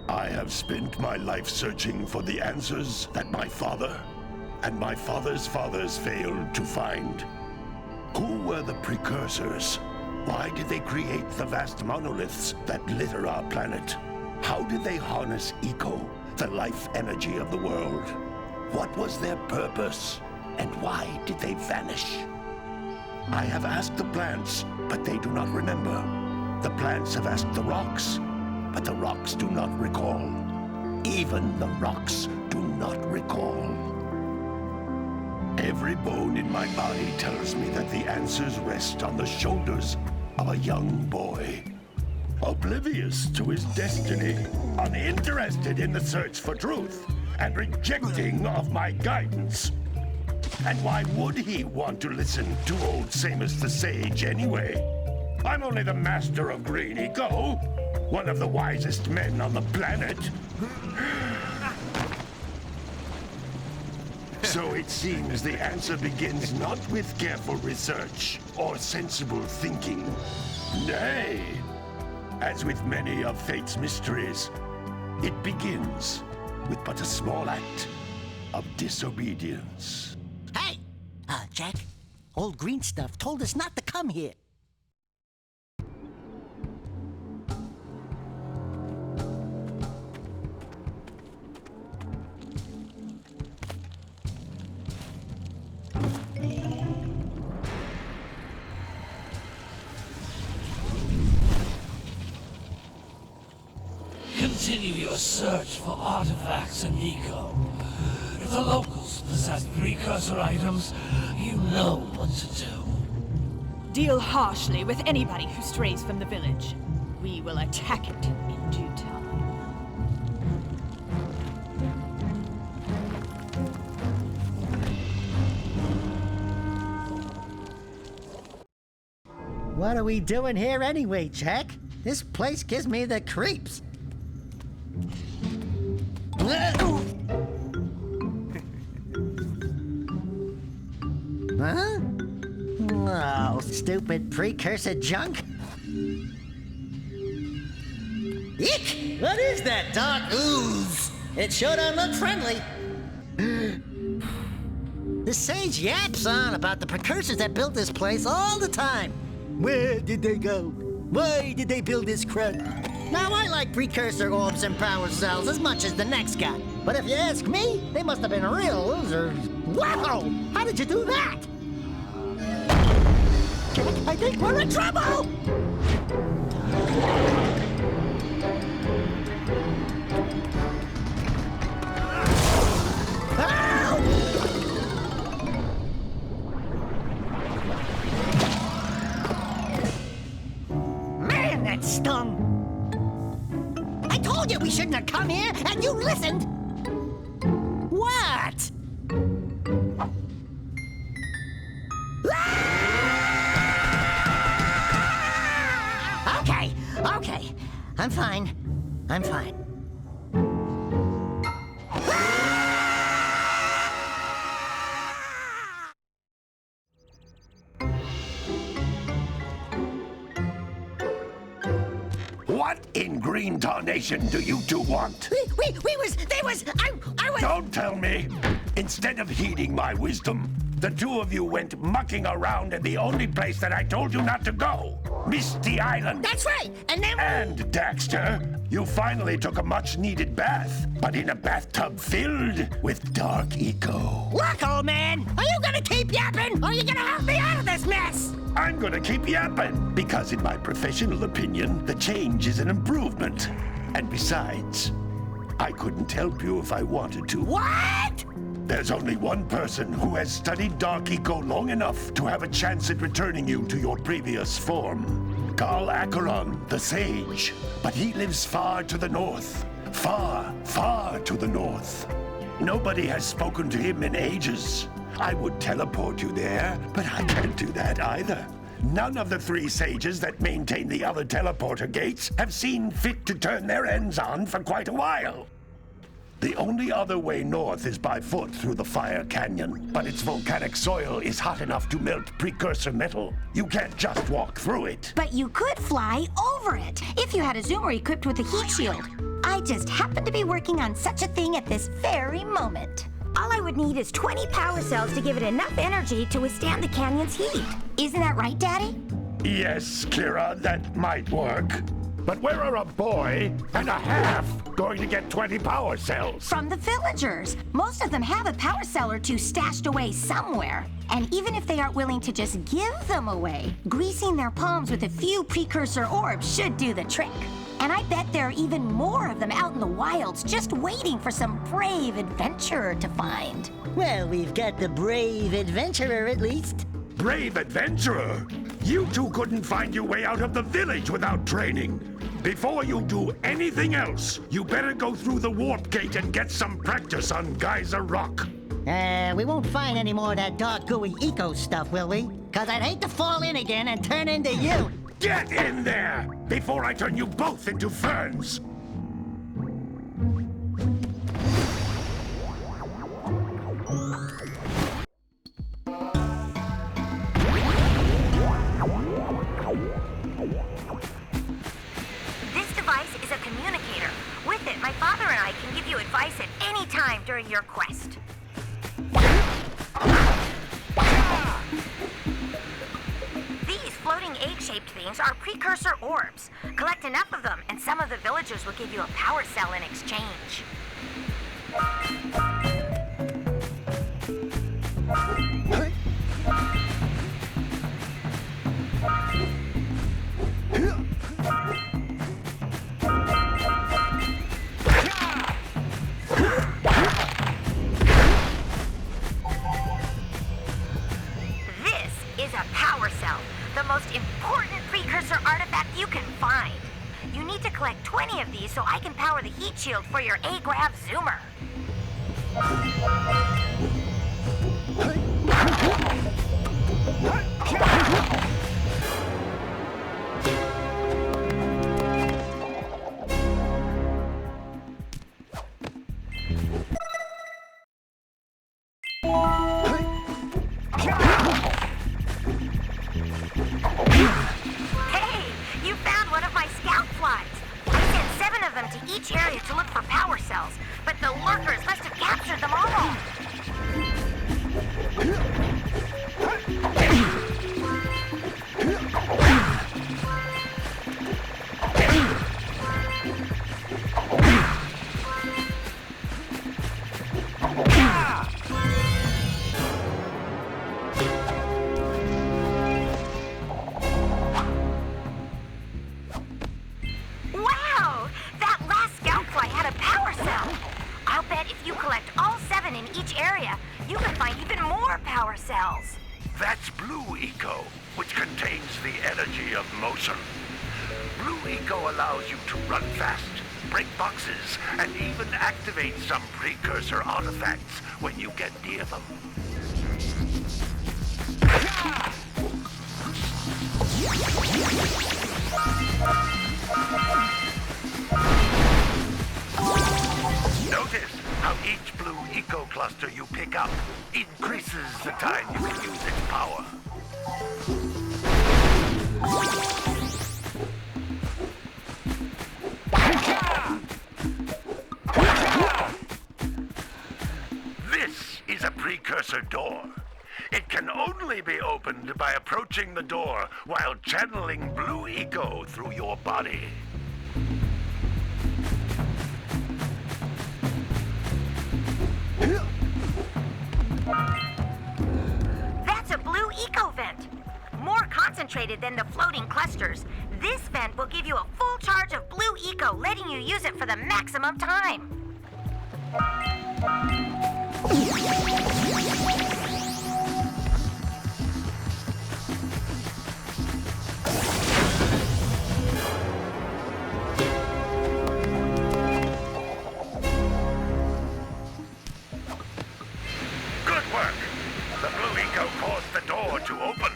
I have spent my life searching for the answers that my father and my father's fathers failed to find. Who were the precursors? Why did they create the vast monoliths that litter our planet? How did they harness eco, the life energy of the world? What was their purpose? And why did they vanish? I have asked the plants, but they do not remember. The plants have asked the rocks, but the rocks do not recall. Even the rocks do not recall. Every bone in my body tells me that the answers rest on the shoulders of a young boy. Oblivious to his destiny, uninterested in the search for truth, and rejecting of my guidance. And why would he want to listen to old Samus the Sage anyway? I'm only the master of green eco, one of the wisest men on the planet. So it seems the answer begins not with careful research or sensible thinking. Nay, as with many of fate's mysteries, it begins with but a small act of disobedience. Hey! Jack, old green stuff told us not to come here. Continue your search for artifacts and eco. If the locals possess precursor items, you know what to do. Deal harshly with anybody who strays from the village. We will attack it in due time. What are we doing here anyway, Jack? This place gives me the creeps. Huh? Oh, stupid precursor junk. Eek! What is that dark ooze? It sure don't look friendly. The sage yaps on about the precursors that built this place all the time. Where did they go? Why did they build this crud? Now, I like precursor orbs and power cells as much as the next guy. But if you ask me, they must have been real losers. Wow! How did you do that? Jack, I think we're in trouble! Man, that stung! I told you we shouldn't have come here, and you listened! What? Okay. I'm fine. What in green tarnation do you two want? I was... Don't tell me! Instead of heeding my wisdom, the two of you went mucking around in the only place that I told you not to go. Misty Island. That's right, and then... And, Daxter, you finally took a much-needed bath, but in a bathtub filled with dark eco. Look, old man, are you gonna keep yapping, or are you gonna help me out of this mess? I'm gonna keep yapping, because in my professional opinion, the change is an improvement. And besides, I couldn't help you if I wanted to. What? There's only one person who has studied Dark Eco long enough to have a chance at returning you to your previous form. Carl Acheron, the Sage. But he lives far to the north. Far, far to the north. Nobody has spoken to him in ages. I would teleport you there, but I can't do that either. None of the three sages that maintain the other teleporter gates have seen fit to turn their ends on for quite a while. The only other way north is by foot through the Fire Canyon, but its volcanic soil is hot enough to melt precursor metal. You can't just walk through it. But you could fly over it if you had a zoomer equipped with a heat shield. I just happen to be working on such a thing at this very moment. All I would need is 20 power cells to give it enough energy to withstand the canyon's heat. Isn't that right, Daddy? Yes, Kira, that might work. But where are a boy and a half going to get 20 power cells? From the villagers. Most of them have a power cell or two stashed away somewhere. And even if they aren't willing to just give them away, greasing their palms with a few precursor orbs should do the trick. And I bet there are even more of them out in the wilds just waiting for some brave adventurer to find. Well, we've got the brave adventurer at least. Brave adventurer! You two couldn't find your way out of the village without training. Before you do anything else, you better go through the warp gate and get some practice on Geyser Rock. We won't find any more of that dark gooey eco stuff, will we? 'Cause I'd hate to fall in again and turn into you. Get in there before I turn you both into ferns. This device is a communicator. With it, my father and I can give you advice at any time during your quest. These floating egg-shaped things are precursor orbs. Collect enough of them, and some of the villagers will give you a power cell in exchange. This is a power cell, the most important precursor artifact you can find. You need to collect 20 of these so I can power the heat shield for your A-Grav zoomer. Hey, you found one of my scout flies. I sent 7 of them to each area to look for power cells, but the lurkers must have captured them all. Wow! That last scout fly had a power cell. I'll bet if you collect all 7 in each area, you can find even more power cells. That's Blue Eco, which contains the energy of motion. Blue Eco allows you to run fast, break boxes, and even activate some precursor artifacts when you get near them. Notice how each Blue Eco cluster you pick up increases the time you can use its power. This is a precursor door. It can only be opened by approaching the door while channeling Blue Eco through your body. That's a Blue Eco vent. More concentrated than the floating clusters. This vent will give you a full charge of Blue Eco, letting you use it for the maximum time. Good work! The Blue Eco caused the door to open.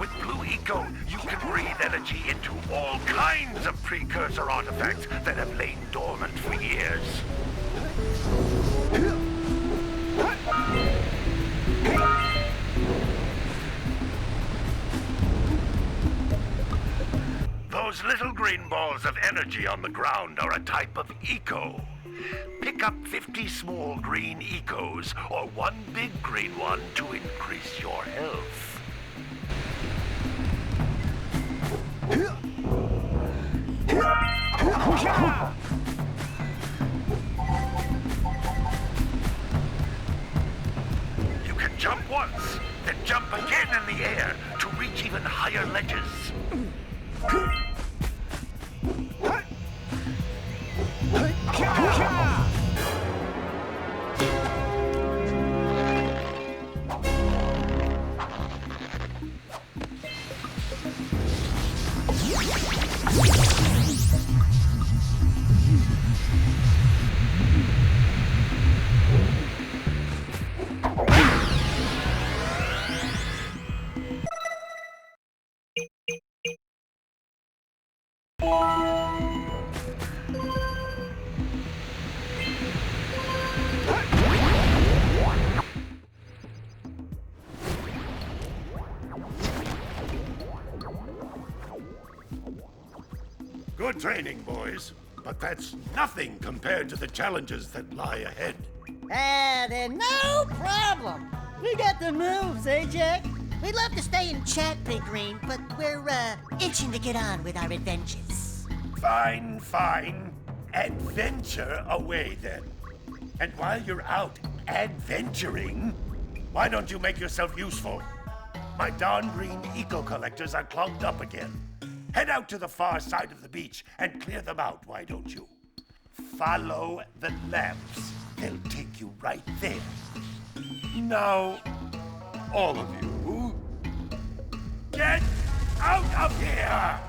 With Blue Eco, you can breathe energy into all kinds of precursor artifacts that have lain dormant for years. Those little green balls of energy on the ground are a type of eco. Pick up 50 small green ecos or one big green one to increase your health. You can jump once, then jump again in the air to reach even higher ledges. Good training, boys. But that's nothing compared to the challenges that lie ahead. Then no problem. We got the moves, eh, Jack? We'd love to stay and chat, Big Green, but we're, itching to get on with our adventures. Fine, fine. Adventure away, then. And while you're out adventuring, why don't you make yourself useful? My darn green eco-collectors are clogged up again. Head out to the far side of the beach and clear them out, why don't you? Follow the lamps. They'll take you right there. Now, all of you, get out of here!